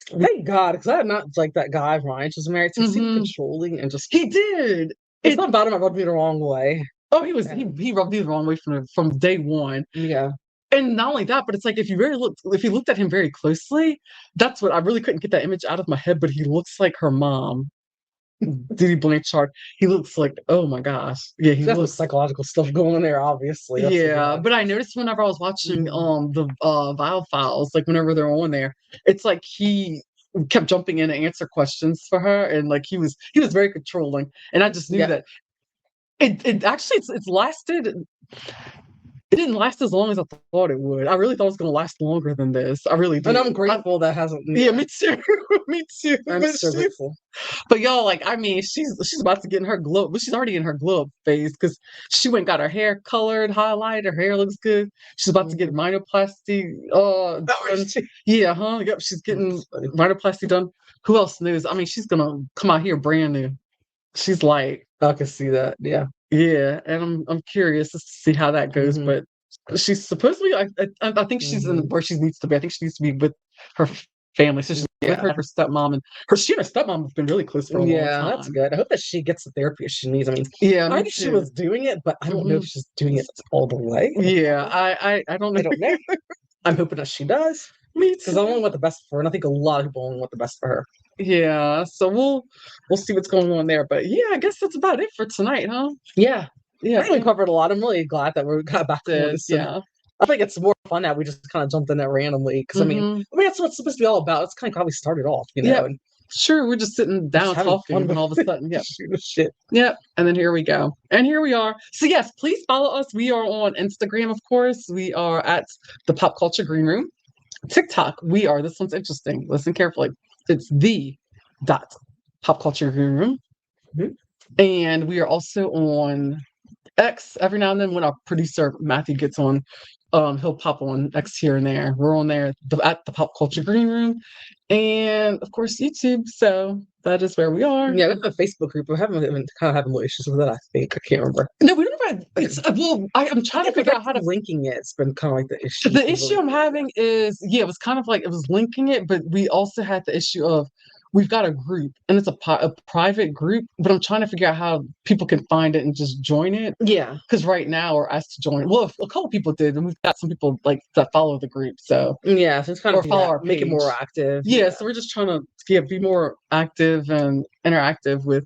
Thank God, because I'm not like that guy Ryan just married to. Seem controlling and just He did. it's not about him. I rubbed me the wrong way. Oh, he rubbed me the wrong way from day one. Yeah. And not only that, but it's like if you looked at him very closely, that's what I really couldn't get that image out of my head. But he looks like her mom, Diddy Blanchard. He looks like, oh my gosh, yeah, he That's looks. psychological stuff going on there, obviously. Yeah, but I noticed whenever I was watching the Vile Files, like whenever they're on there, it's like he kept jumping in to answer questions for her, and like he was very controlling, and I just knew that it actually it's lasted. It didn't last as long as I thought it would. I really thought it was going to last longer than this. I really did. And I'm grateful that hasn't. Yeah, me too. Me too. I'm so grateful. But y'all, like, I mean, she's about to get in her glow. Well, she's already in her glow up phase because she went and got her hair colored, highlighted. Her hair looks good. She's about to get rhinoplasty. Done. Yeah, huh? Yep, she's getting rhinoplasty done. Who else knows? I mean, she's gonna come out here brand new. She's like, I can see that. Yeah. Yeah, and I'm curious to see how that goes. But she's supposedly, I think she's in where she needs to be. I think she needs to be with her family. So she's with her stepmom, and she and her stepmom have been really close for a long time. That's good. I hope that she gets the therapy she needs. I mean, yeah, I think she was doing it, but I don't know if she's doing it all the way. Yeah, I don't know. I don't know. I'm hoping that she does. Me too. Because I only want the best for her, and I think a lot of people only want the best for her. Yeah, so we'll see what's going on there. But yeah, I guess that's about it for tonight, huh? Yeah. I think we covered a lot. I'm really glad that we got back to this. Yeah. I think it's more fun that we just kind of jumped in there randomly. Because I mean, that's what it's supposed to be all about. It's kind of how we started off, you know. Yeah. Sure, we're just sitting down talking, and all of a sudden, shit. Yep. And then here we go. And here we are. So yes, please follow us. We are on Instagram, of course. We are at the Pop Culture Green Room. TikTok, we are. This one's interesting. Listen carefully. It's the Pop Culture Green Room. And we are also on X every now and then when our producer Matthew gets on. He'll pop on X here and there. We're on there at the Pop Culture Green Room, and of course YouTube. So that is where we are. Yeah, we have a Facebook group. We're having kind of having little issues with that. I think I can't remember. No, we don't have. I'm trying to figure out how to linking it. It's been kind of like the issue. The issue I'm having is it was kind of like it was linking it, but we also had the issue of we've got a group and it's a private group, but I'm trying to figure out how people can find it and just join it. Yeah. Because right now we're asked to join. Well, a couple people did, and we've got some people like that follow the group. So yeah, so it's kind of follow our page. Make it more active. Yeah, so we're just trying to be more active and interactive with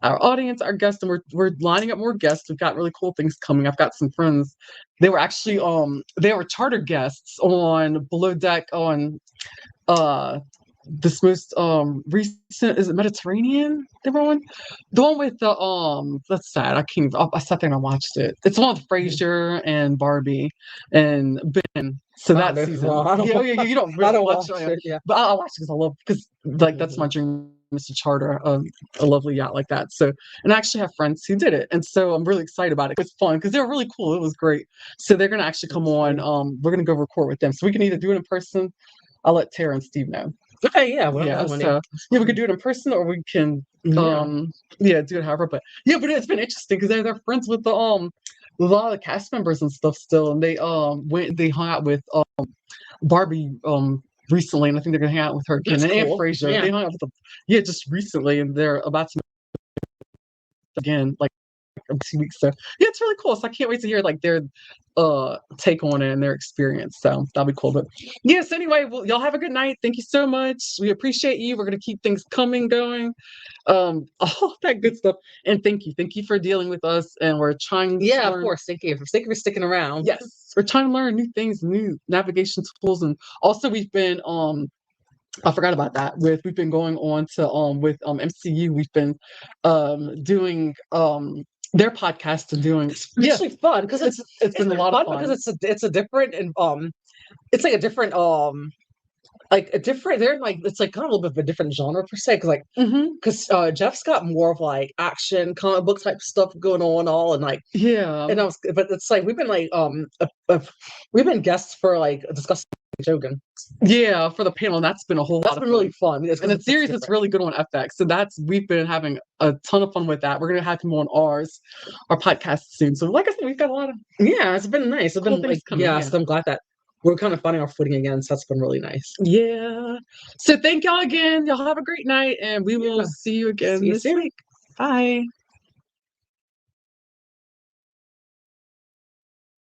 our audience, our guests, and we're lining up more guests. We've got really cool things coming. I've got some friends. They were actually they were charter guests on Below Deck on this most recent, is it Mediterranean they were on? The one with the that's sad. I sat there and I watched it. It's the one with Frasier and Barbie and Ben. So that season. You don't really watch it. Yeah. But I'll watch it because like that's my dream, is to charter a lovely yacht like that. So, and I actually have friends who did it. And so I'm really excited about it. It's fun because they're really cool. It was great. So they're gonna actually come on. We're gonna go record with them. So we can either do it in person. I'll let Tara and Steve know. Okay, yeah, we could do it in person, or we can do it however. But it's been interesting because they're friends with the with a lot of the cast members and stuff still, and they hung out with Barbie recently, and I think they're gonna hang out with her again. And Frasier, they hung out with them just recently, and they're about to again like a few weeks. So it's really cool. So I can't wait to hear like their take on it and their experience. So that'll be cool. But yes, anyway, well, y'all have a good night. Thank you so much. We appreciate you. We're gonna keep things going. All that good stuff. And thank you for dealing with us. And we're trying of course. Thank you for sticking around. Yes, we're trying to learn new things, new navigation tools, and also we've been I forgot about that. We've been going on to with MCU. We've been doing their podcast and doing it's actually fun because it's been a lot of fun because it's a different and it's like a different like a different. They're like it's like kind of a little bit of a different genre per se. Because Jeff's got more of like action comic book type stuff going on, all and like Yeah. and I was, but it's like we've been like we've been guests for like discussing Jogan. Yeah, for the panel, and that's been a whole That's lot been of really fun. fun. And the series is really good on FX, so we've been having a ton of fun with that. We're gonna have him on our podcast soon. So, like I said, we've got a lot of it's been nice. It's cool been things like coming. Yeah. so I'm glad that we're kind of finding our footing again. So that's been really nice. Yeah. So thank y'all again. Y'all have a great night, and we will see you again this week. Bye.